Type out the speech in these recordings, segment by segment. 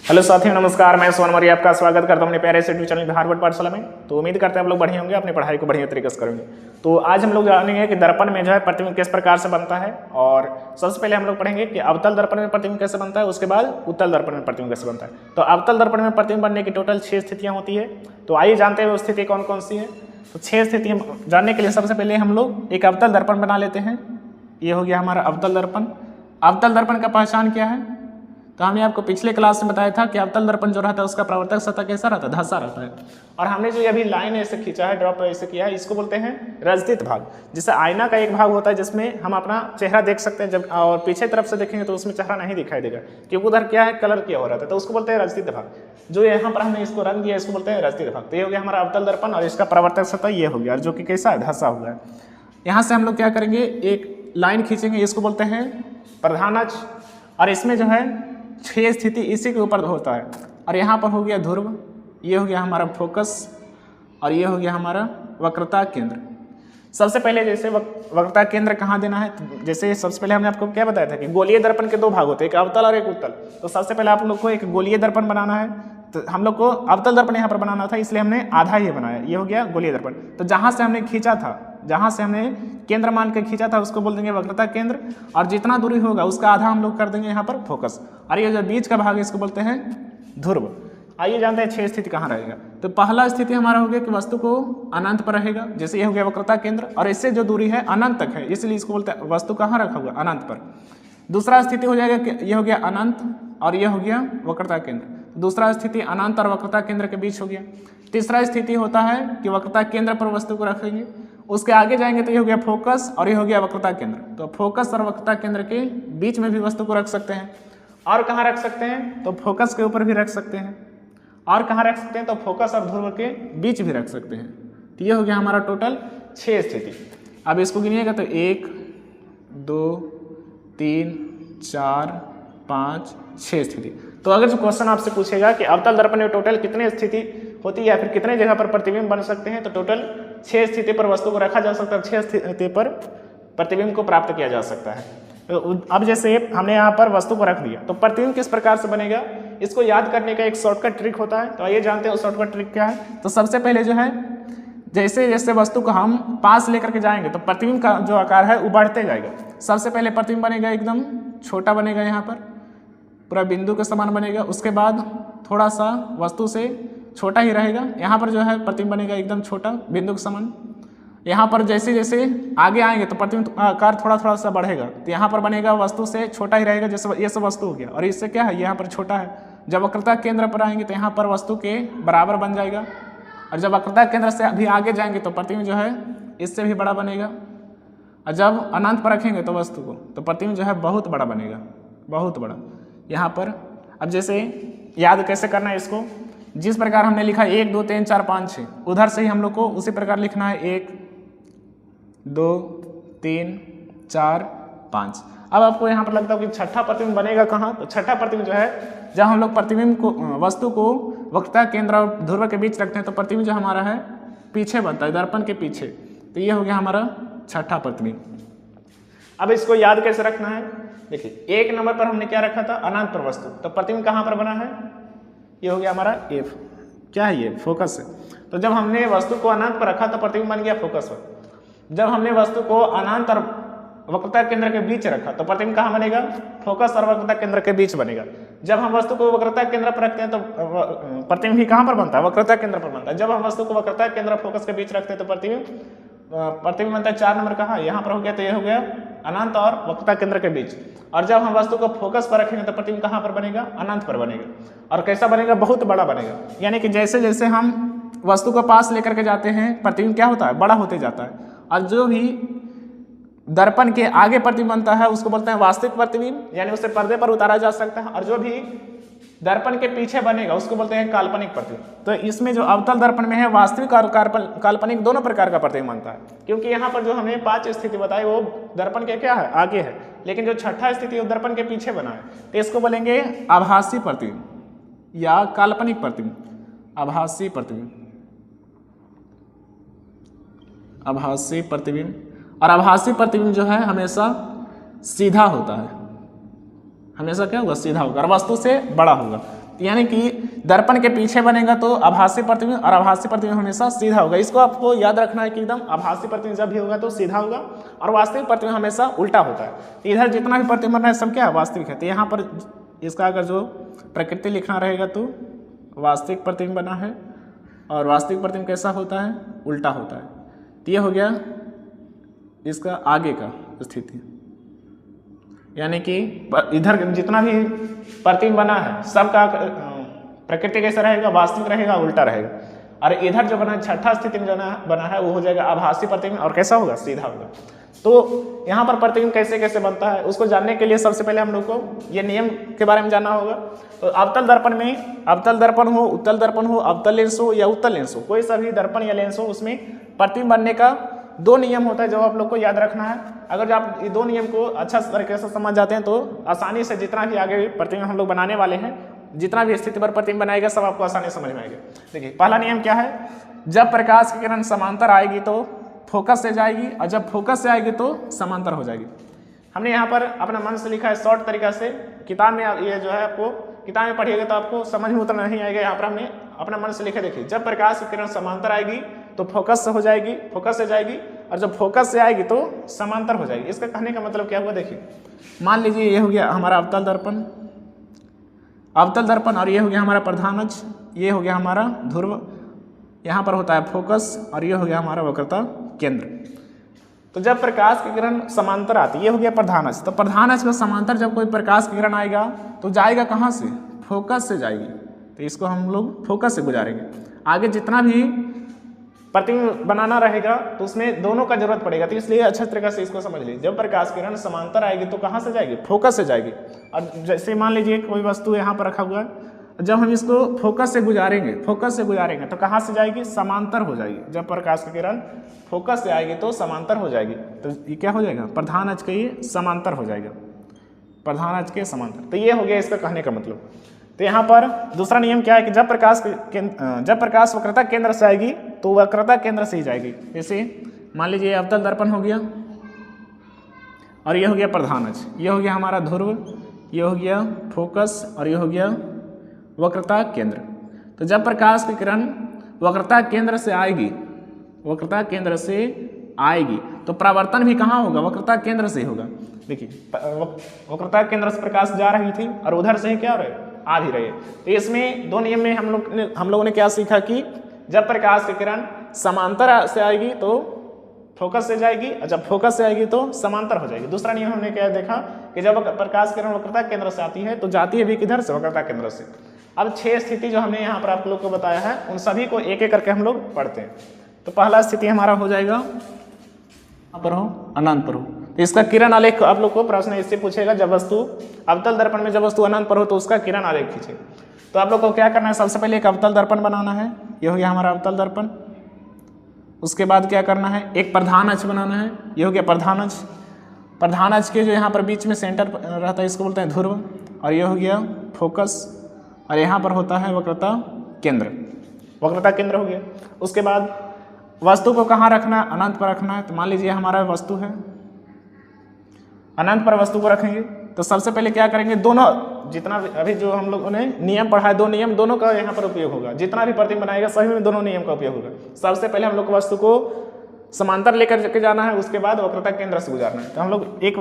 Hello साथियों, नमस्कार। मैं सोन मौर्य आपका स्वागत करता हूं अपने प्यारे से यूट्यूब चैनल बिहार बोर्ड पाठशाला में। तो उम्मीद करते हैं आप लोग बढ़िया होंगे, अपनी पढ़ाई को बढ़िया तरीके से करेंगे। तो आज हम लोग जानेंगे कि दर्पण में जो है प्रतिबिंब किस प्रकार से बनता है। और सबसे पहले हम लोग पढ़ेंगे कि अवतल दर्पण में प्रतिबिंब कैसे बनता है, उसके बाद उत्तल दर्पण में प्रतिबिंब कैसे बनता है। तो अवतल दर्पण में प्रतिबिंब बनने की टोटल 6 स्थितियाँ होती है। तो आइए जानते हैं वो स्थिति कौन कौन सी है। तो 6 स्थितियाँ जानने के लिए सबसे पहले हम लोग एक अवतल दर्पण बना लेते हैं। ये हो गया हमारा अवतल दर्पण। अवतल दर्पण का पहचान क्या है? तो हमने आपको पिछले क्लास में बताया था कि अवतल दर्पण जो रहता है उसका प्रवर्तक सतह कैसा रहता है, धंसा रहता है। और हमने जो अभी लाइन ऐसे खींचा है, ड्रॉप ऐसे किया है, इसको बोलते हैं रजदित भाग। जैसे आईना का एक भाग होता है जिसमें हम अपना चेहरा देख सकते हैं, जब और पीछे तरफ से देखेंगे तो उसमें चेहरा नहीं दिखाई देगा क्योंकि उधर क्या है, कलर किया हो रहा था, तो उसको बोलते हैं रजदित भाग। जो यहाँ पर हमने इसको रंग दिया इसको बोलते हैं रजदित भाग। तो ये हो गया हमारा अवतल दर्पण और इसका प्रवर्तक सतह ये हो गया, जो कि कैसा है, धंसा हुआ है। यहाँ से हम लोग क्या करेंगे, एक लाइन खींचेंगे, इसको बोलते हैं प्रधान अक्ष। और इसमें जो है 6 स्थिति इसी के ऊपर होता है। और यहाँ पर हो गया ध्रुव, ये हो गया हमारा फोकस, और ये हो गया हमारा वक्रता केंद्र। सबसे पहले जैसे वक्रता केंद्र कहाँ देना है, जैसे सबसे पहले हमने आपको क्या बताया था कि गोलीय दर्पण के 2 भाग होते हैं, एक अवतल और एक उत्तल। तो सबसे पहले आप लोग को एक गोलीय दर्पण बनाना है। तो हम लोग को अवतल दर्पण यहाँ पर बनाना था, इसलिए हमने आधा ही बनाया। ये हो गया गोलीय दर्पण। तो जहाँ से हमने खींचा था, जहाँ से हमने केंद्र मान के खींचा था उसको बोल देंगे वक्रता केंद्र, और जितना दूरी होगा उसका आधा हम लोग कर देंगे यहाँ पर फोकस। और ये जो बीच का भाग है इसको बोलते हैं ध्रुव। आइए जानते हैं 6 स्थिति कहाँ रहेगा। तो पहला स्थिति हमारा हो गया कि वस्तु को अनंत पर रहेगा, जैसे ये हो गया वक्रता केंद्र, और इससे जो दूरी है अनंत तक है, इसलिए इसको बोलते हैं वस्तु कहाँ रखा हुआ, अनंत पर। दूसरा स्थिति हो जाएगा कि ये हो गया अनंत और ये हो गया वक्रता केंद्र। दूसरा स्थिति अनंत और वक्रता केंद्र के बीच हो गया। तीसरा स्थिति होता है कि वक्रता केंद्र पर वस्तु को रखेंगे। उसके आगे जाएंगे तो ये हो गया फोकस और ये हो गया वक्रता केंद्र। तो फोकस और वक्रता केंद्र के बीच में भी वस्तु को रख सकते हैं। और कहाँ रख सकते हैं, तो फोकस के ऊपर भी रख सकते हैं। और कहाँ रख सकते हैं, तो फोकस और ध्रुव के बीच भी रख सकते हैं। तो ये हो गया हमारा टोटल 6 स्थिति। अब इसको गिनिएगा तो 1 2 3 4 5 6 स्थिति। तो अगर जो क्वेश्चन आपसे पूछेगा कि अवतल दर्पण में टोटल कितने स्थिति होती है या फिर कितने जगह पर प्रतिबिंब बन सकते हैं, तो टोटल 6 स्थिति पर वस्तु को रखा जा सकता है, 6 स्थिति पर प्रतिबिंब को प्राप्त किया जा सकता है। तो अब जैसे हमने यहाँ पर वस्तु को रख दिया, तो प्रतिबिंब किस प्रकार से बनेगा, इसको याद करने का एक शॉर्टकट ट्रिक होता है। तो आइए जानते हैं वो शॉर्टकट ट्रिक क्या है। तो सबसे पहले जो है, जैसे जैसे वस्तु को हम पास लेकर के जाएंगे तो प्रतिबिंब का जो आकार है वो बढ़ते जाएगा। सबसे पहले प्रतिबिंब बनेगा एकदम छोटा बनेगा, यहाँ पर पूरा बिंदु के समान बनेगा। उसके बाद थोड़ा सा वस्तु से छोटा ही रहेगा, यहाँ पर जो है प्रतिबिंब बनेगा एकदम छोटा बिंदु के समान। यहाँ पर जैसे जैसे आगे आएंगे तो प्रतिबिंब आकार थोड़ा थोड़ा सा बढ़ेगा। तो यहाँ पर बनेगा वस्तु से छोटा ही रहेगा, जैसे ये सब वस्तु हो गया। और इससे क्या है, यहाँ पर छोटा है। जब वक्रता केंद्र पर आएंगे तो यहाँ पर वस्तु के बराबर बन जाएगा। और जब वक्रता केंद्र से अभी आगे जाएंगे तो प्रतिबिंब जो है इससे भी बड़ा बनेगा। और जब अनंत पर रखेंगे तो वस्तु को, तो प्रतिबिंब जो है बहुत बड़ा बनेगा, बहुत बड़ा यहाँ पर। अब जैसे याद कैसे करना है इसको, जिस प्रकार हमने लिखा 1 2 3 4 5 6, उधर से ही हम लोग को उसी प्रकार लिखना है 1 2 3 4 5। अब आपको यहाँ पर लगता है कि छठा प्रतिबिंब बनेगा कहाँ, तो छठा प्रतिबिंब जो है, जब हम लोग प्रतिबिंब को वस्तु को वक्रता केंद्र और ध्रुव के बीच रखते हैं तो प्रतिबिंब जो हमारा है पीछे बनता है, दर्पण के पीछे। तो ये हो गया हमारा छठा प्रतिबिंब। अब इसको याद कैसे रखना है, देखिए 1 नंबर पर हमने क्या रखा था, अनंत पर वस्तु। तो प्रतिबिंब कहाँ पर बना है, ये हो गया हमारा F। क्या है ये, फोकस है। तो जब हमने वस्तु को अनंत पर रखा तो प्रतिबिंब बन गया फोकस पर। जब हमने वस्तु को अनंत और वक्रता केंद्र के बीच रखा तो प्रतिबिंब कहाँ बनेगा, फोकस और वक्रता केंद्र के बीच बनेगा। जब हम वस्तु को वक्रता केंद्र पर रखते हैं तो प्रतिबिंब भी कहाँ पर बनता है, वक्रता केंद्र पर बनता है। जब हम वस्तु को वक्रता केंद्र और फोकस के बीच रखते हैं तो प्रतिबिंब बनता है 4 नंबर कहाँ, यहाँ पर हो गया। तो ये हो गया अनंत और वक्रता केंद्र के बीच। और जब हम वस्तु को फोकस पर रखेंगे तो प्रतिबिंब कहाँ पर बनेगा, अनंत पर बनेगा। और कैसा बनेगा, बहुत बड़ा बनेगा। यानी कि जैसे जैसे हम वस्तु को पास लेकर के जाते हैं प्रतिबिंब क्या होता है, बड़ा होते जाता है। और जो भी दर्पण के आगे प्रतिबिंब बनता है उसको बोलते हैं वास्तविक प्रतिबिंब, यानी उसे पर्दे पर उतारा जा सकता है। और जो भी दर्पण के पीछे बनेगा उसको बोलते हैं काल्पनिक प्रतिबिंब। तो इसमें जो अवतल दर्पण में है वास्तविक और काल्पनिक दोनों प्रकार का प्रतिबिंब बनता है, क्योंकि यहाँ पर जो हमने 5 स्थिति बताई वो दर्पण के क्या है, आगे है। लेकिन जो छठा स्थिति वो दर्पण के पीछे बना है, तो इसको बोलेंगे आभासी प्रतिबिंब या काल्पनिक प्रतिबिंब। आभासी प्रतिबिंब, आभासी प्रतिबिंब। और आभासी प्रतिबिंब जो है हमेशा सीधा होता है, हमेशा क्या होगा, सीधा होगा और वस्तु से बड़ा होगा। यानी कि दर्पण के पीछे बनेगा तो आभासी प्रतिबिंब, और आभासी प्रतिबिंब हमेशा सीधा होगा। इसको आपको याद रखना है कि एकदम आभासी प्रतिबिंब जब भी होगा तो सीधा होगा, और वास्तविक प्रतिबिंब हमेशा उल्टा होता है। तो इधर जितना भी प्रतिबिंब बन रहा है सब क्या है, वास्तविक है। तो यहाँ पर इसका अगर जो प्रकृति लिखना रहेगा तो वास्तविक प्रतिबिंब बना है, और वास्तविक प्रतिबिंब कैसा होता है, उल्टा होता है। तो ये हो गया इसका आगे का स्थिति, यानी कि इधर जितना भी प्रतिबिंब बना है सबका प्रकृति कैसा रहेगा, वास्तविक रहेगा, उल्टा रहेगा। और इधर जो बना छठा स्थिति में जो बना है वो हो जाएगा आभासी प्रतिबिंब, और कैसा होगा, सीधा होगा। तो यहाँ पर प्रतिबिंब कैसे कैसे बनता है उसको जानने के लिए सबसे पहले हम लोग को ये नियम के बारे में जानना होगा। तो अवतल दर्पण में अवतल दर्पण हो, उत्तल दर्पण हो, अवतल लेंस हो या उत्तल लेंस हो, कोई सा भी दर्पण या लेंस हो, उसमें प्रतिबिंब बनने का दो नियम होता है जो आप लोग को याद रखना है। अगर आप ये दो नियम को अच्छा तरीके से समझ जाते हैं तो आसानी से जितना भी आगे प्रतिबिंब हम लोग बनाने वाले हैं, जितना भी स्थिति पर प्रतिबिंब बनाएगा सब आपको आसानी समझ में आएगा। देखिए पहला नियम क्या है, जब प्रकाश की किरण समांतर आएगी तो फोकस से जाएगी, और जब फोकस से आएगी तो समांतर हो जाएगी। हमने यहाँ पर अपना मन से लिखा है शॉर्ट तरीका से, किताब में ये जो है आपको किताब में पढ़िएगा तो आपको समझ में उतना नहीं आएगा। यहाँ पर हमने अपना मन से लिखे, देखिए जब प्रकाश की किरण समांतर आएगी तो फोकस से हो जाएगी, फोकस से जाएगी, और जब फोकस से आएगी तो समांतर हो जाएगी। इसका कहने का मतलब क्या हुआ, देखिए मान लीजिए ये हो गया हमारा अवतल दर्पण, अवतल दर्पण, और ये हो गया हमारा प्रधान अक्ष, ये हो गया हमारा ध्रुव, यहाँ पर होता है फोकस, और ये हो गया हमारा वक्रता केंद्र। तो जब प्रकाश की किरण समांतर आती है, ये हो गया प्रधान अक्ष, तो प्रधान अक्ष में समांतर जब कोई प्रकाश की किरण आएगा तो जाएगा कहाँ से, फोकस से जाएगी। तो इसको हम लोग फोकस से गुजारेंगे। आगे जितना भी प्रतिबिंब बनाना रहेगा तो उसमें दोनों का जरूरत पड़ेगा, तो इसलिए अच्छा तरीके से इसको समझ लीजिए। जब प्रकाश की किरण समांतर आएगी तो कहाँ से जाएगी, फोकस से जाएगी। और जैसे मान लीजिए कोई वस्तु यहाँ पर रखा हुआ है, जब हम इसको फोकस से गुजारेंगे, फोकस से गुजारेंगे तो कहाँ से जाएगी, समांतर हो जाएगी। जब प्रकाश की किरण फोकस से आएगी तो समांतर हो जाएगी। तो ये क्या हो जाएगा, प्रधान अक्ष के ये समांतर हो जाएगा, प्रधान अक्ष के समांतर। तो ये हो गया इसका कहने का मतलब। तो यहाँ पर दूसरा नियम क्या है कि जब प्रकाश वक्रता केंद्र से आएगी तो वक्रता केंद्र से ही जाएगी। जैसे मान लीजिए अवतल दर्पण हो गया, और ये हो गया प्रधान अक्ष, ये हो गया हमारा ध्रुव, ये हो गया फोकस, और ये हो गया वक्रता केंद्र। तो जब प्रकाश की किरण वक्रता केंद्र से आएगी, वक्रता केंद्र से आएगी तो परावर्तन भी कहाँ होगा, वक्रता केंद्र से ही होगा। देखिए वक्रता केंद्र से प्रकाश जा रही थी और उधर से ही क्या हो रहे, आ भी रहे। तो इसमें दो नियम में हम लोगों ने क्या सीखा कि जब प्रकाश की किरण समांतर से आएगी तो फोकस से जाएगी, और जब फोकस से आएगी तो समांतर हो जाएगी। दूसरा नियम हमने क्या देखा कि जब प्रकाश किरण वक्रता केंद्र से आती है तो जाती है भी किधर से, वक्रता केंद्र से। अब 6 स्थिति जो हमने यहाँ पर आप लोग को बताया है उन सभी को एक एक करके हम लोग पढ़ते हैं। तो पहला स्थिति हमारा हो जाएगा पर हो अनंत पर हो। तो इसका किरण आलेख आप लोग को प्रश्न इससे पूछेगा, जब वस्तु अवतल दर्पण में जब वस्तु अनंत पर हो तो उसका किरण आलेख खींचे। तो आप लोग को क्या करना है, सबसे पहले एक अवतल दर्पण बनाना है, ये हो गया हमारा अवतल दर्पण। उसके बाद क्या करना है, एक प्रधान अक्ष बनाना है, ये हो गया प्रधान अक्ष। प्रधान अक्ष के जो यहाँ पर बीच में सेंटर रहता है इसको बोलते हैं ध्रुव, और ये हो गया फोकस, और यहाँ पर होता है वक्रता केंद्र, वक्रता केंद्र हो गया। उसके बाद वस्तु को कहाँ रखना है, अनंत पर रखना है। तो मान लीजिए हमारा वस्तु है, अनंत पर वस्तु को रखेंगे तो सबसे पहले क्या करेंगे, दोनों जितना भी अभी जो हम लोगों ने नियम पढ़ा है, दो नियम दोनों का यहाँ पर उपयोग होगा। जितना भी प्रतिबिंब बनाएगा सभी में दोनों नियम का उपयोग होगा। सबसे पहले हम लोग को वस्तु को समांतर लेकर के जाना है, उसके बाद वक्रता केंद्र से गुजारना है। तो हम लोग एक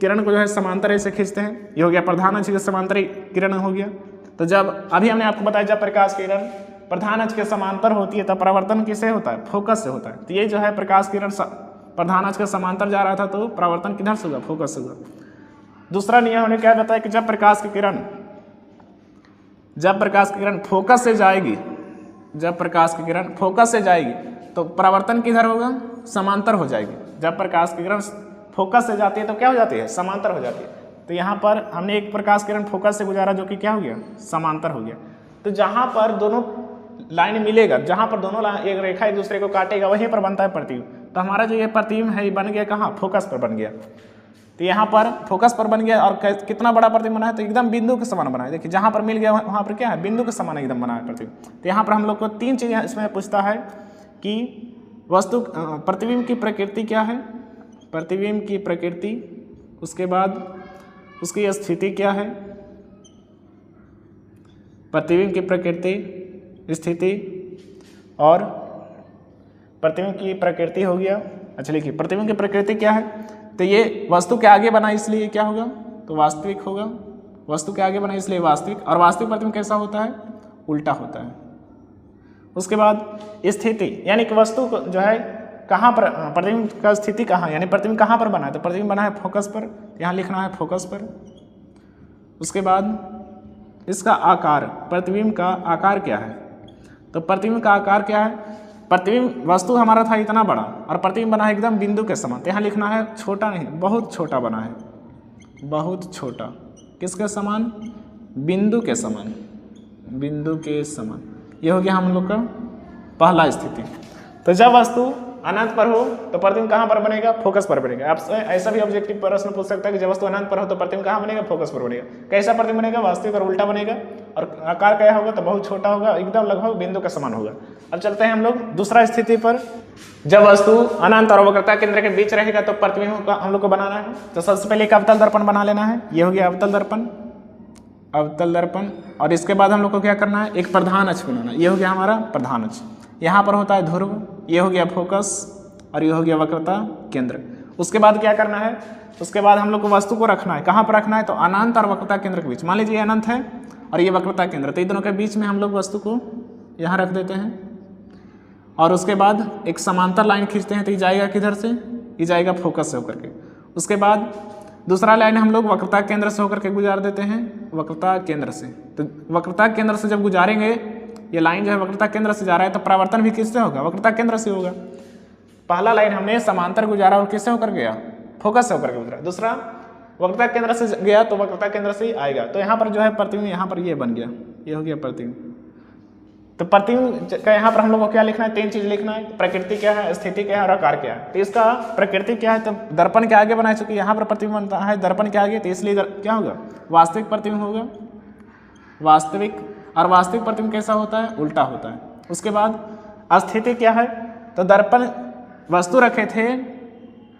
किरण को जो है समांतर ऐसे खींचते हैं, ये हो गया प्रधान अक्ष के समांतर किरण हो गया। तो जब अभी हमने आपको बताया जब प्रकाश किरण प्रधान अक्ष के समांतर होती है तब परावर्तन किससे होता है, फोकस से होता है। तो ये जो है प्रकाश किरण प्रधान अक्ष के समांतर जा रहा था तो परावर्तन किधर से हुआ, फोकस से हुआ। दूसरा नियम हमने क्या बताया कि जब प्रकाश की किरण फोकस से जाएगी, जब प्रकाश की किरण फोकस से जाएगी तो परावर्तन किधर होगा, समांतर हो जाएगी। जब प्रकाश की किरण फोकस से जाती है तो क्या हो जाती है, समांतर हो जाती है। तो यहाँ पर हमने एक प्रकाश किरण फोकस से गुजारा जो कि क्या हो गया, समांतर हो गया। तो जहाँ पर दोनों लाइन मिलेगा, जहाँ पर दोनों एक रेखा एक दूसरे को काटेगा वहीं पर बनता है प्रतिबिंब। तो हमारा जो ये प्रतिबिंब है ये बन गया कहाँ, फोकस पर बन गया। तो यहाँ पर फोकस पर बन गया और कितना बड़ा प्रतिबिंब बना है, तो एकदम बिंदु के समान बना है। देखिए जहाँ पर मिल गया वहाँ पर क्या है, बिंदु के समान एकदम बना है प्रतिबिंब। तो यहाँ पर हम लोग को 3 चीज़ें इसमें पूछता है कि वस्तु प्रतिबिंब की प्रकृति क्या है, प्रतिबिंब की प्रकृति, उसके बाद उसकी स्थिति क्या है, प्रतिबिंब की प्रकृति, स्थिति और प्रतिबिंब की प्रकृति हो गया। अच्छा लिखिए, प्रतिबिंब की प्रकृति क्या है, तो ये वस्तु के आगे बना इसलिए क्या होगा, तो वास्तविक होगा। वस्तु के आगे बना इसलिए वास्तविक, और वास्तविक प्रतिबिंब कैसा होता है, उल्टा होता है। उसके बाद स्थिति, यानी कि वस्तु जो है कहाँ पर, प्रतिबिंब का स्थिति कहाँ, यानी प्रतिबिंब कहाँ पर बना है, तो प्रतिबिंब बना है फोकस पर, यहाँ लिखना है फोकस पर। उसके बाद इसका आकार, प्रतिबिंब का आकार क्या है, तो प्रतिबिंब का आकार क्या है, प्रतिबिंब वस्तु हमारा था इतना बड़ा और प्रतिबिंब बना है एकदम बिंदु के समान, तो यहाँ लिखना है छोटा नहीं, बहुत छोटा बना है, बहुत छोटा। किसके समान, बिंदु के समान, बिंदु के समान। ये हो गया हम लोग का पहला स्थिति। तो जब वस्तु अनंत पर हो तो प्रतिबिंब कहाँ पर बनेगा, फोकस पर बनेगा। आपसे ऐसा भी ऑब्जेक्टिव प्रश्न पूछ सकता है कि जब वस्तु अनंत पर हो तो प्रतिबिंब कहाँ बनेगा, फोकस पर बनेगा। कैसा प्रतिबिंब बनेगा, वास्तविक और उल्टा बनेगा, और आकार क्या होगा, तो बहुत छोटा होगा, एकदम लगभग बिंदु के समान होगा। अब चलते हैं हम लोग दूसरा स्थिति पर। जब वस्तु अनंत और वक्रता केंद्र के बीच रहेगा तो प्रतिबिंब का हम लोग को बनाना है। तो सबसे पहले एक अवतल दर्पण बना लेना है, ये हो गया अवतल दर्पण, अवतल दर्पण। और इसके बाद हम लोग को क्या करना है, एक प्रधान अक्ष बनाना, ये हो गया हमारा प्रधान अक्ष। यहाँ पर होता है ध्रुव, ये हो गया फोकस, और ये हो गया वक्रता केंद्र। उसके बाद क्या करना है, उसके बाद हम लोग को वस्तु को रखना है, कहाँ पर रखना है, तो अनंत और वक्रता केंद्र के बीच। मान लीजिए अनंत है और ये वक्रता केंद्र, तो इन दोनों के बीच में हम लोग वस्तु को यहाँ रख देते हैं। और उसके बाद एक समांतर लाइन खींचते हैं, तो ये जाएगा किधर से, ये जाएगा फोकस से होकर के। उसके बाद दूसरा लाइन हम लोग वक्रता केंद्र से होकर के गुजार देते हैं, वक्रता केंद्र से। तो वक्रता केंद्र से जब गुजारेंगे, ये लाइन जो है वक्रता केंद्र से जा रहा है, तो परावर्तन भी किससे होगा, वक्रता केंद्र से होगा। पहला लाइन हमने समांतर गुजारा और किससे होकर गया, फोकस से होकर के गुजरा। दूसरा वक्रता केंद्र से गया तो वक्रता केंद्र से ही आएगा। तो यहाँ पर जो है प्रतिबिंब, यहाँ पर ये बन गया, ये हो गया प्रतिबिंब। तो प्रतिबिंब का यहाँ पर हम लोग को क्या लिखना है, तीन चीज लिखना है, प्रकृति क्या है, स्थिति क्या है और आकार क्या है। तो इसका प्रकृति क्या है, तो दर्पण के आगे बनाए, चूंकि यहाँ पर प्रतिबिंब बनता है दर्पण के आगे, तो इसलिए क्या होगा, वास्तविक प्रतिबिंब होगा, वास्तविक। और वास्तविक प्रतिबिंब कैसा होता है, उल्टा होता है। उसके बाद स्थिति क्या है, तो दर्पण वस्तु रखे थे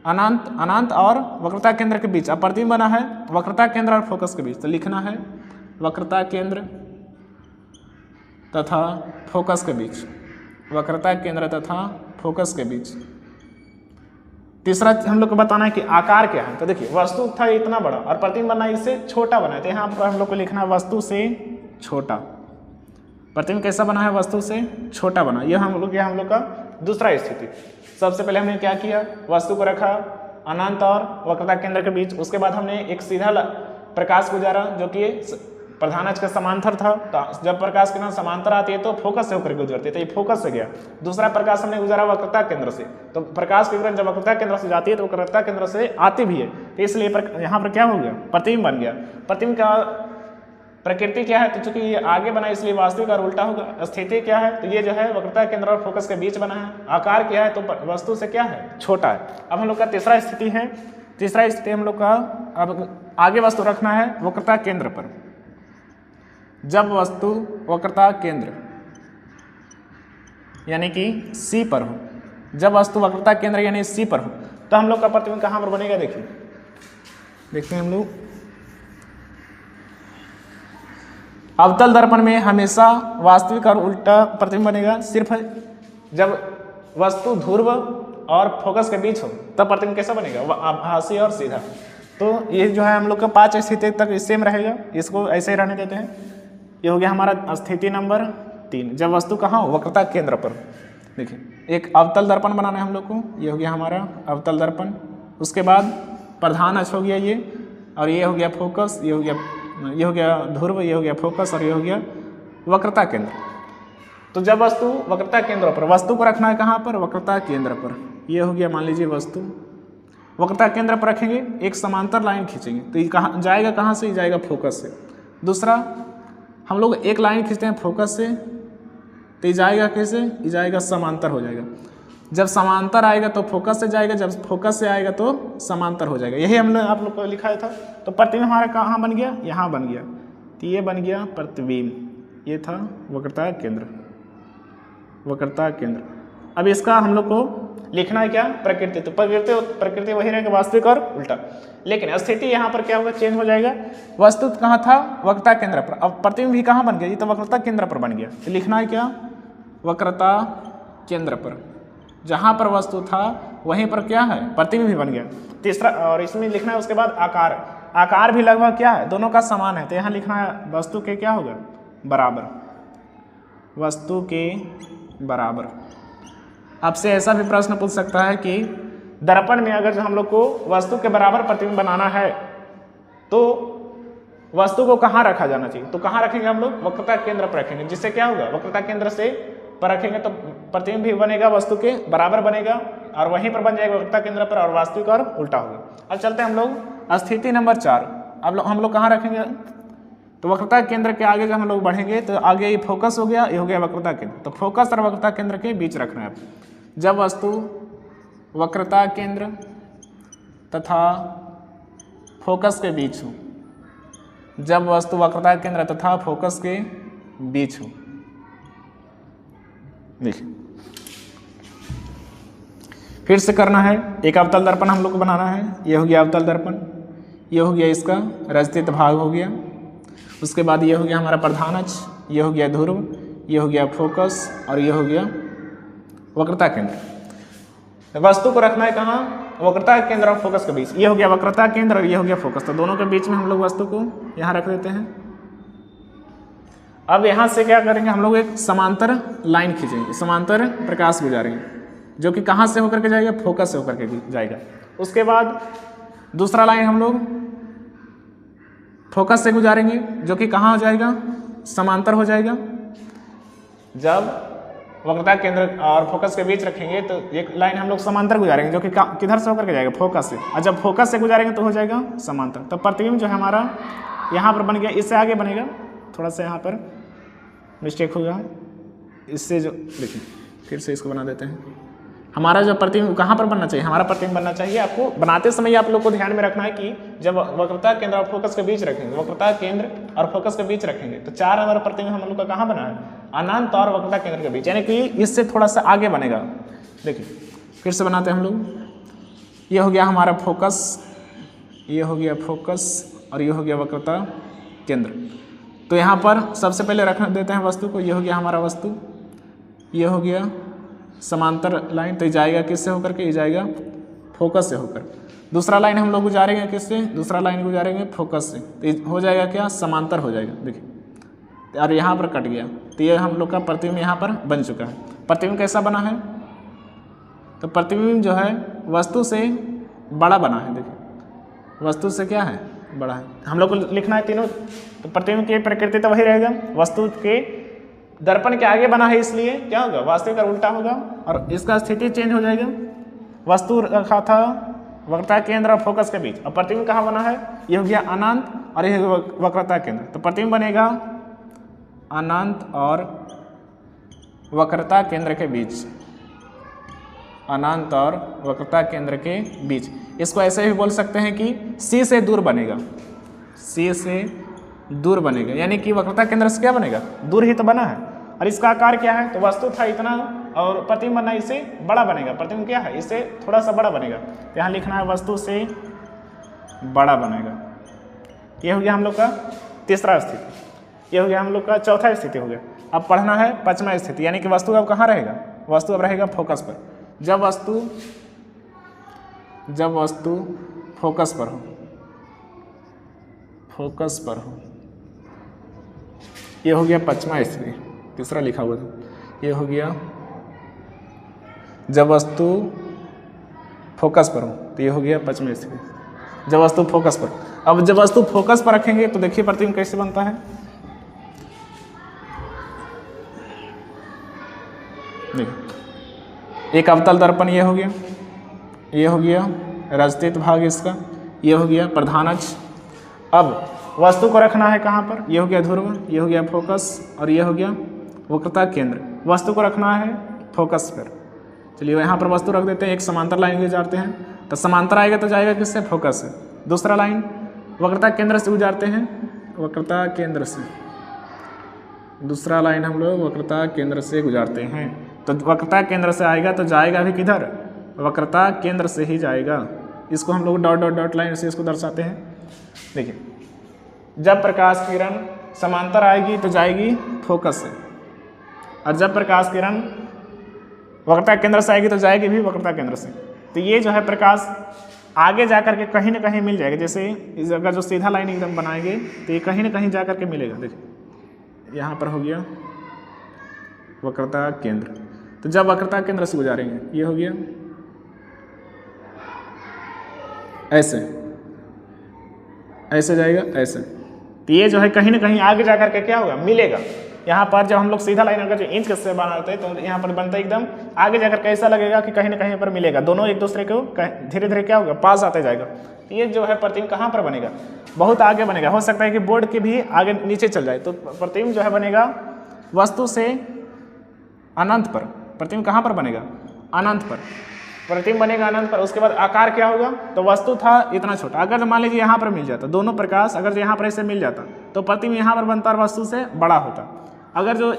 अनंत और वक्रता केंद्र के बीच, अब प्रतिबिंब बना है वक्रता केंद्र और फोकस के बीच, तो लिखना है वक्रता केंद्र तथा फोकस के बीच, वक्रता केंद्र तथा फोकस के बीच। तीसरा हम लोग को बताना है कि आकार क्या है। तो देखिए वस्तु था इतना बड़ा और प्रतिबिंब बना इससे छोटा बना है, तो यहाँ पर हम लोग को लिखना है वस्तु से छोटा। प्रतिबिंब कैसा बना है, वस्तु से छोटा बना। यह हम लोग का दूसरा स्थिति। सबसे पहले हमने क्या किया, वस्तु को रखा अनंत और वक्रता केंद्र के बीच। उसके बाद हमने एक सीधा प्रकाश गुजारा जो कि प्रधान अक्ष का समांतर था। तो जब प्रकाश किरण समांतर आती है तो फोकस से होकर गुजरती है, तो ये फोकस से गया। दूसरा प्रकाश हमने गुजारा वक्रता केंद्र से, तो प्रकाश की किरण जब वक्रता केंद्र से जाती है तो वक्रता केंद्र से आती भी है, तो इसलिए यहाँ पर क्या हो गया, प्रतिबिंब बन गया। प्रतिबिंब का प्रकृति क्या है, तो चूंकि ये आगे बना इसलिए वास्तविक और उल्टा होगा। स्थिति क्या है, तो ये जो है वक्रता केंद्र और फोकस के बीच बना है। आकार क्या है, तो वस्तु से क्या है, छोटा है। अब हम लोग का तीसरा स्थिति है। तीसरा स्थिति हम लोग का, अब आगे वस्तु रखना है वक्रता केंद्र पर। जब वस्तु वक्रता केंद्र यानी कि C पर हो, जब वस्तु वक्रता केंद्र यानी C पर हो, तो हम लोग का प्रतिबिंब कहाँ पर बनेगा, देखिए देखते हैं हम लोग। अवतल दर्पण में हमेशा वास्तविक और उल्टा प्रतिबिंब बनेगा। सिर्फ जब वस्तु ध्रुव और फोकस के बीच हो तब प्रतिबिंब कैसा बनेगा, आभासी और सीधा। तो ये जो है हम लोग का 5 स्थिति तक सेम रहेगा, इसको ऐसे ही रहने देते हैं। ये हो गया हमारा स्थिति नंबर 3, जब वस्तु कहाँ हो, वक्रता केंद्र पर। देखिए एक अवतल दर्पण बनाना है हम लोग को, ये हो गया हमारा अवतल दर्पण। उसके बाद प्रधान अक्ष हो गया ये, और ये हो गया फोकस, ये हो गया ध्रुव, ये हो गया फोकस, और ये हो गया वक्रता केंद्र। तो जब वस्तु वक्रता केंद्र पर, वस्तु को रखना है कहाँ पर, वक्रता केंद्र पर। ये हो गया मान लीजिए वस्तु वक्रता केंद्र पर रखेंगे, एक समांतर लाइन खींचेंगे, तो ये कहाँ जाएगा, कहाँ से, ये जाएगा फोकस से। दूसरा हम लोग एक लाइन खींचते हैं फोकस से, तो ये जाएगा कैसे, ये जाएगा समांतर हो जाएगा। जब समांतर आएगा तो फोकस से जाएगा, जब फोकस से आएगा तो समांतर हो जाएगा। यही हमने आप लोग को लिखा था। तो प्रतिबिंब हमारा कहाँ बन गया, यहाँ बन गया, तो ये बन गया प्रतिबिंब। ये था वक्रता केंद्र, वक्रता केंद्र। अब इसका हम लोग को लिखना है क्या, प्रकृति। तो प्रकृति वही रहेगा, वास्तविक और उल्टा। लेकिन स्थिति यहाँ पर क्या होगा, चेंज हो जाएगा। वस्तु कहाँ था, वक्रता केंद्र पर। अब प्रतिबिंब भी कहाँ बन गया, ये तो वक्रता केंद्र पर बन गया। तो लिखना है क्या, वक्रता केंद्र पर। जहाँ पर वस्तु था वहीं पर क्या है, प्रतिबिंब भी बन गया। तीसरा, और इसमें लिखना है उसके बाद आकार। आकार भी लगभग क्या है, दोनों का समान है। तो यहाँ लिखना है वस्तु के क्या होगा, बराबर, वस्तु के बराबर। आपसे ऐसा भी प्रश्न पूछ सकता है कि दर्पण में अगर हम लोग को वस्तु के बराबर प्रतिबिंब बनाना है तो वस्तु को कहाँ रखा जाना चाहिए। तो कहाँ रखेंगे हम लोग, वक्रता केंद्र पर रखेंगे। जिससे क्या होगा, वक्रता केंद्र से पर रखेंगे तो प्रतिबिंब भी बनेगा, वस्तु के बराबर बनेगा, और वहीं पर बन जाएगा वक्रता केंद्र पर, और वास्तविक और उल्टा होगा। अब चलते हैं हम लोग स्थिति नंबर 4। अब हम लोग कहाँ रखेंगे, तो वक्रता केंद्र के आगे जब हम लोग बढ़ेंगे तो आगे ये फोकस हो गया, ये हो गया वक्रता केंद्र। तो फोकस और वक्रता केंद्र के बीच रखना है। जब वस्तु वक्रता केंद्र तथा फोकस के बीच हो, जब वस्तु वक्रता केंद्र तथा फोकस के बीच हो। देखिए फिर से करना है, एक अवतल दर्पण हम लोग को बनाना है। ये हो गया अवतल दर्पण, ये हो गया इसका रजतित भाग हो गया। उसके बाद ये हो गया हमारा प्रधान अक्ष, ये हो गया ध्रुव, ये हो गया फोकस, और ये हो गया वक्रता केंद्र। वस्तु को रखना है कहाँ, वक्रता केंद्र और फोकस के बीच। ये हो गया वक्रता केंद्र और ये हो गया फोकस। तो दोनों के बीच में हम लोग वस्तु को यहाँ रख देते हैं। अब यहाँ से क्या करेंगे, हम लोग एक समांतर लाइन खींचेंगे, समांतर प्रकाश गुजारेंगे, जो कि कहाँ से होकर के जाएगा, फोकस से होकर के जाएगा। उसके बाद दूसरा लाइन हम लोग फोकस से गुजारेंगे, जो कि कहाँ हो जाएगा, समांतर हो जाएगा। जब वक्रता केंद्र और फोकस के बीच रखेंगे तो एक लाइन हम लोग समांतर गुजारेंगे, जो कि किधर से होकर के जाएगा, फोकस से। और जब फोकस से गुजारेंगे तो हो जाएगा समांतर। तो प्रतिबिंब जो है हमारा यहाँ पर बन गया, इससे आगे बनेगा। थोड़ा सा यहाँ पर मिस्टेक होगा, इससे जो देखिए फिर से इसको बना देते हैं। हमारा जो प्रतिबिंब कहाँ पर बनना चाहिए, हमारा प्रतिबिंब बनना चाहिए, आपको बनाते समय आप लोग को ध्यान में रखना है कि जब वक्रता केंद्र और फोकस के बीच रखेंगे, वक्रता केंद्र और फोकस के बीच रखेंगे तो 4 नंबर प्रतिबिंब हम लोग का कहाँ बना है, अनंत और वक्रता केंद्र के बीच, यानी कि इससे थोड़ा सा आगे बनेगा। देखिए फिर से बनाते हैं हम लोग। ये हो गया हमारा फोकस, ये हो गया फोकस, और ये हो गया वक्रता केंद्र। तो यहाँ पर सबसे पहले रख देते हैं वस्तु को। ये हो गया हमारा वस्तु, ये हो गया समांतर लाइन। तो ये जाएगा किससे होकर के, ये जाएगा फोकस से होकर। दूसरा लाइन हम लोग गुजारेंगे किससे, दूसरा लाइन गुजारेंगे फोकस से। तो ये हो जाएगा क्या, समांतर हो जाएगा। देखिए और यहाँ पर कट गया, तो ये हम लोग का प्रतिबिंब यहाँ पर बन चुका है। प्रतिबिंब कैसा बना है, तो प्रतिबिंब जो है वस्तु से बड़ा बना है। देखिए वस्तु से क्या है, बड़ा है। हम लोग को लिखना है तीनों। तो प्रतिबिंब की प्रकृति तो वही रहेगा, वस्तु के दर्पण के आगे बना है, इसलिए क्या होगा, वास्तविक और उल्टा होगा, और इसका स्थिति चेंज हो जाएगा। वस्तु रखा था वक्रता केंद्र और फोकस के बीच, और प्रतिबिंब कहाँ बना है, ये हो गया अनंत और ये वक्रता केंद्र। तो प्रतिबिंब बनेगा अनंत और वक्रता केंद्र के बीच, अनंत और वक्रता केंद्र के बीच। इसको ऐसे भी बोल सकते हैं कि C से दूर बनेगा, C से दूर बनेगा, यानी कि वक्रता केंद्र से क्या बनेगा, दूर ही तो बना है। और इसका आकार क्या है, तो वस्तु था इतना और प्रतिबिंब बना इससे बड़ा बनेगा। प्रतिबिंब क्या है, इससे थोड़ा सा बड़ा बनेगा। तो यहाँ लिखना है वस्तु से बड़ा बनेगा। ये हो गया हम लोग का तीसरा स्थिति, ये हो गया हम लोग का चौथा स्थिति हो गया। अब पढ़ना है पांचवा स्थिति, यानी कि वस्तु अब कहाँ रहेगा, वस्तु अब रहेगा फोकस पर। जब वस्तु फोकस पर हो, फोकस पर हो, ये हो गया पांचवा स्थिति, तीसरा लिखा हुआ था। ये हो गया जब वस्तु फोकस पर हो, तो ये हो गया पांचवा स्थिति, जब वस्तु फोकस पर। अब जब वस्तु फोकस पर रखेंगे तो देखिए प्रतिबिंब कैसे बनता है। देखिए एक अवतल दर्पण ये हो गया, ये हो गया रजतित भाग इसका, ये हो गया प्रधान अक्ष। अब वस्तु को रखना है कहाँ पर, ये हो गया ध्रुव, ये हो गया फोकस, और ये हो गया वक्रता केंद्र। वस्तु को रखना है फोकस पर। चलिए यहाँ पर वस्तु रख देते हैं, एक समांतर लाइन गुजारते हैं। तो समांतर आएगा तो जाएगा किससे, फोकस से। दूसरा लाइन वक्रता केंद्र से गुजारते हैं, वक्रता केंद्र से। दूसरा लाइन हम लोग वक्रता केंद्र से गुजारते हैं। तो वक्रता केंद्र से आएगा तो जाएगा भी किधर, वक्रता केंद्र से ही जाएगा। इसको हम लोग डॉट डॉट डॉट लाइन से इसको दर्शाते हैं। देखिए, जब प्रकाश किरण समांतर आएगी तो जाएगी फोकस से, और जब प्रकाश किरण वक्रता केंद्र से आएगी तो जाएगी भी वक्रता केंद्र से। तो ये जो है प्रकाश आगे जाकर के कहीं ना कहीं मिल जाएगा। जैसे इस अगर जो सीधा लाइन एकदम बनाएंगे तो ये कहीं ना कहीं जाकर के मिलेगा। देखिए यहाँ पर हो गया वक्रता केंद्र, तो जब वक्रता केंद्र से गुजारेंगे ये हो गया ऐसे, ऐसे जाएगा ऐसे, तो ये जो है कहीं ना कहीं आगे जाकर के क्या होगा, मिलेगा। यहाँ पर जब हम लोग सीधा लाइन अगर जो इंच से बनाते हैं तो यहाँ पर बनता है एकदम आगे जाकर कैसा लगेगा कि कहीं ना कहीं पर मिलेगा, दोनों एक दूसरे को धीरे धीरे क्या होगा, पास आते जाएगा। तो ये जो है प्रतिबिंब कहाँ पर बनेगा, बहुत आगे बनेगा। हो सकता है कि बोर्ड के भी आगे नीचे चल जाए। तो प्रतिबिंब जो है बनेगा वस्तु से अनंत पर। प्रतिबिंब कहाँ पर बनेगा, अनंत पर प्रतिबिंब बनेगा, अनंत पर। उसके बाद आकार क्या होगा, तो वस्तु था इतना छोटा, अगर मान लीजिए यहाँ पर मिल जाता, दोनों प्रकाश अगर यहाँ पर ऐसे मिल जाता तो प्रतिबिंब यहाँ पर बनता और वस्तु से बड़ा होता। अगर जो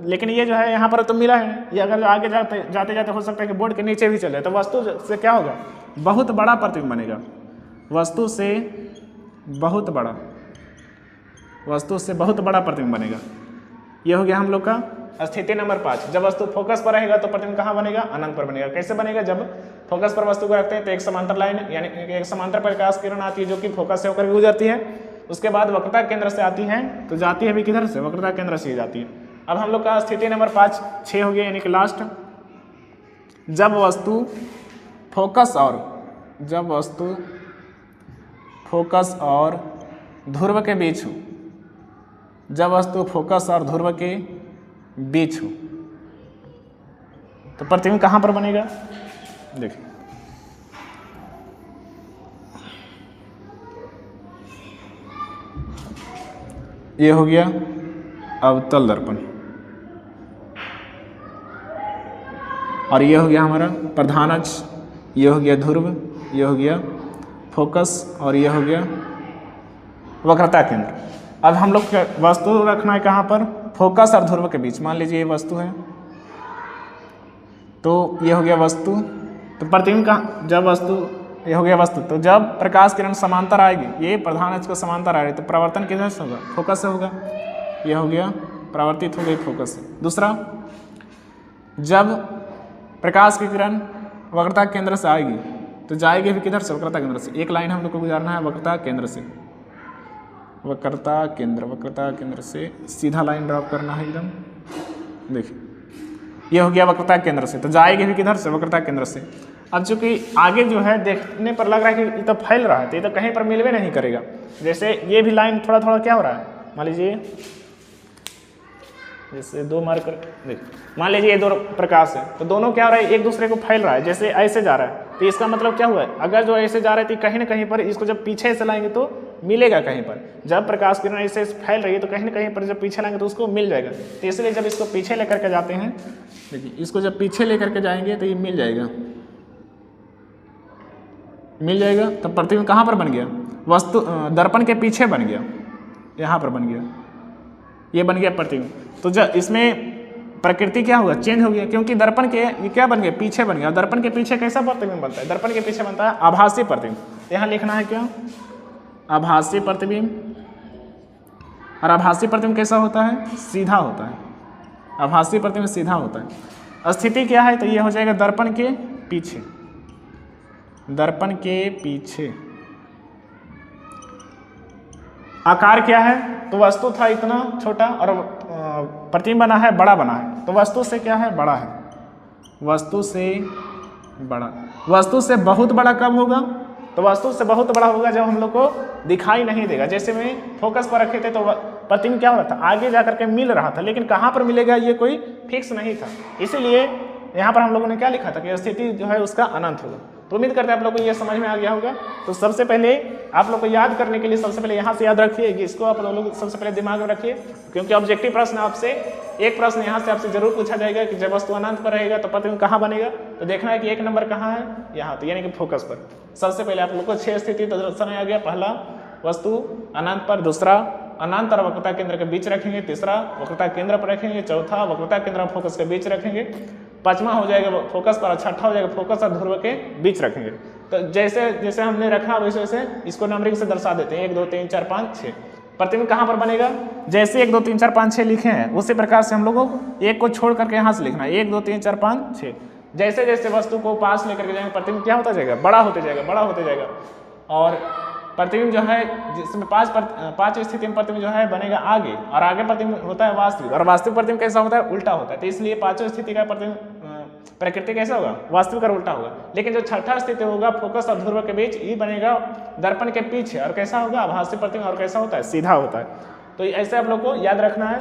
लेकिन ये जो है यहाँ पर तो मिला है, ये अगर जो आगे जाते जाते हो सकता है कि बोर्ड के नीचे भी चले तो वस्तु से क्या होगा, बहुत बड़ा प्रतिबिंब बनेगा, वस्तु से बहुत बड़ा, वस्तु से बहुत बड़ा प्रतिबिंब बनेगा। ये हो गया हम लोग का स्थिति नंबर 5। जब वस्तु फोकस पर रहेगा तो प्रतिबिंब कहाँ बनेगा, अनंत पर बनेगा। कैसे बनेगा, जब फोकस पर वस्तु को रखते हैं तो एक समांतर लाइन यानी एक समांतर प्रकाश किरण आती है जो कि फोकस से होकर गुजरती है। उसके बाद वक्रता केंद्र से आती है तो जाती है भी किधर से, वक्रता केंद्र से ही जाती है। अब हम लोग का स्थिति नंबर 5 6 हो गया यानी कि लास्ट। जब वस्तु फोकस और जब वस्तु फोकस और ध्रुव के बीच हो, जब वस्तु फोकस और ध्रुव के बीच हो तो प्रतिबिंब कहाँ पर बनेगा। देखिए ये हो गया अवतल दर्पण और ये हो गया हमारा प्रधान अक्ष, ये हो गया ध्रुव, ये हो गया फोकस और ये हो गया वक्रता केंद्र। अब हम लोग वस्तु रखना है कहाँ पर, फोकस और ध्रुव के बीच। मान लीजिए ये वस्तु है तो ये हो गया वस्तु, तो प्रतिबिंब का जब वस्तु, ये हो गया वस्तु, तो जब प्रकाश किरण समांतर आएगी, ये प्रधान अक्ष को समांतर आ रही तो प्रवर्तन किधर से होगा, फोकस से होगा। ये हो गया प्रवर्तित हो गई फोकस से। दूसरा, जब प्रकाश की किरण वक्रता केंद्र से आएगी तो जाएगी भी किधर से, वक्रता केंद्र से। एक लाइन हम लोग को गुजारना है वक्रता केंद्र से, वक्रता केंद्र से सीधा लाइन ड्रॉप करना है एकदम। देखिए ये हो गया वक्रता केंद्र से, तो जाएगी भी किधर से, वक्रता केंद्र से। अब चूंकि आगे जो है देखने पर लग रहा है कि ये तो फैल रहा है तो ये तो कहीं पर मिलवे नहीं करेगा। जैसे ये भी लाइन थोड़ा थोड़ा क्या हो रहा है, मान लीजिए जैसे दो मार्कर, देखिए मान लीजिए ये दो प्रकाश है तो दोनों क्या हो रहा है, एक दूसरे को फैल रहा है। जैसे ऐसे जा रहा है तो इसका मतलब क्या हुआ है, अगर जो ऐसे जा रहे थे कहीं ना कहीं पर इसको जब पीछे से लाएंगे तो मिलेगा कहीं पर। जब प्रकाश किरण ऐसे फैल रही है तो कहीं ना कहीं पर जब पीछे लाएंगे तो उसको मिल जाएगा। तो इसलिए जब इसको पीछे लेकर के जाते हैं, देखिए इसको जब पीछे लेकर के जाएंगे तो ये मिल जाएगा, मिल जाएगा। तब प्रतिबिंब कहाँ पर बन गया, वस्तु दर्पण के पीछे बन गया, यहाँ पर बन गया, ये बन गया प्रतिबिंब। तो जब इसमें प्रकृति क्या होगा, चेंज हो गया, क्योंकि दर्पण के ये क्या बन गया, पीछे बन गया। दर्पण के पीछे कैसा प्रतिबिंब बनता है, दर्पण के पीछे बनता है आभासी प्रतिबिंब। यहाँ लिखना है क्या, आभासी प्रतिबिंब। और आभासी प्रतिबिंब कैसा होता है, सीधा होता है। आभासी प्रतिबिंब सीधा होता है। स्थिति क्या है, तो ये हो जाएगा दर्पण के पीछे, दर्पण के पीछे। आकार क्या है, तो वस्तु था इतना छोटा और प्रतिबिंब बना है बड़ा बना है, तो वस्तु से क्या है, बड़ा है, वस्तु से बड़ा। वस्तु से बहुत बड़ा कब होगा, तो वस्तु से बहुत बड़ा होगा जब हम लोग को दिखाई नहीं देगा। जैसे में फोकस पर रखे थे तो प्रतिबिंब क्या हो रहा था, आगे जाकर के मिल रहा था, लेकिन कहाँ पर मिलेगा ये कोई फिक्स नहीं था। इसीलिए यहाँ पर हम लोगों ने क्या लिखा था कि स्थिति जो है उसका अनंत होगा। तो उम्मीद करते हैं आप लोग को ये समझ में आ गया होगा। तो सबसे पहले आप लोग को याद करने के लिए सबसे पहले यहाँ से याद रखिए, इसको आप लोग सबसे पहले दिमाग में रखिए, क्योंकि ऑब्जेक्टिव प्रश्न आपसे एक प्रश्न यहाँ से आपसे जरूर पूछा जाएगा कि जब वस्तु अनंत पर रहेगा तो प्रतिबिंब कहाँ बनेगा। तो देखना है कि एक नंबर कहाँ है, यहाँ, तो यानी कि फोकस पर। सबसे पहले आप लोग को 6 स्थिति दर्शन आ गया। पहला वस्तु अनंत पर, दूसरा अनंत और वक्रता केंद्र के बीच रखेंगे, तीसरा वक्रता केंद्र पर रखेंगे, चौथा वक्रता केंद्र और फोकस के बीच रखेंगे, पांचवा हो जाएगा फोकस पर, छठा हो जाएगा फोकस और ध्रुव के बीच रखेंगे। तो जैसे जैसे हमने रखा वैसे वैसे इसको नंबरिंग से दर्शा देते हैं 1 2 3 4 5 6। प्रतिबिंब कहाँ पर बनेगा, जैसे 1 2 3 4 5 6 लिखे हैं उसी प्रकार से हम लोगों को एक को छोड़ करके यहाँ से लिखना है 1 2 3 4 5 6। जैसे जैसे वस्तु को पास लेकर के जाएंगे प्रतिबिंब क्या होता जाएगा, बड़ा होते जाएगा, बड़ा होते जाएगा। और प्रतिबिंब जो है जिसमें पांच स्थिति में प्रतिबिंब जो है बनेगा आगे, और आगे प्रतिबिंब होता है वास्तविक, और वास्तविक प्रतिबिंब कैसा होता है, उल्टा होता है। तो इसलिए पांचों स्थिति का प्रतिबिंब प्रकृति कैसा होगा, वास्तविक और उल्टा होगा। लेकिन जो छठा स्थिति होगा फोकस और ध्रुव के बीच, ये बनेगा दर्पण के पीछे, और कैसा होगा, आभासी प्रतिबिंब, और कैसा होता है, सीधा होता है। तो ऐसे आप लोग को याद रखना है।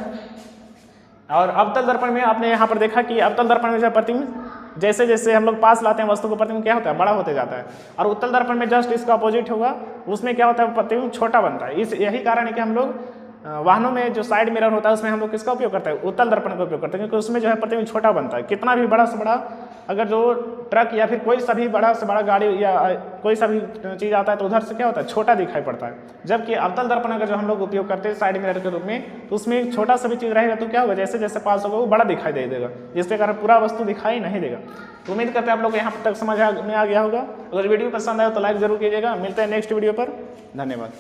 और अवतल दर्पण में आपने यहाँ पर देखा कि अवतल दर्पण में जो प्रतिबिंब जैसे जैसे हम लोग पास लाते हैं वस्तु को प्रतिबिंब क्या होता है, बड़ा होते जाता है। और उत्तल दर्पण में जस्ट इसका अपोजिट होगा, उसमें क्या होता है, प्रतिबिंब छोटा बनता है। यही कारण है कि हम लोग वाहनों में जो साइड मिरर होता है उसमें हम लोग किसका उपयोग करते हैं, उत्तल दर्पण का उपयोग करते हैं, क्योंकि उसमें जो है प्रतिबिंब छोटा बनता है। कितना भी बड़ा से बड़ा अगर जो ट्रक या फिर कोई सा भी बड़ा से बड़ा गाड़ी या कोई सा भी चीज़ आता है तो उधर से क्या होता है, छोटा दिखाई पड़ता है। जबकि अवतल दर्पण अगर जो हम लोग उपयोग करते हैं साइड मिरर के रूप में, तो उसमें छोटा सा भी चीज़ रहेगा तो क्या होगा, जैसे जैसे पास होगा वो बड़ा दिखाई दे देगा, जिसके कारण पूरा वस्तु दिखाई नहीं देगा। तो उम्मीद करते हैं आप लोग यहाँ तक समझ में आ गया होगा। अगर वीडियो पसंद आया तो लाइक जरूर कीजिएगा। मिलते हैं नेक्स्ट वीडियो पर, धन्यवाद।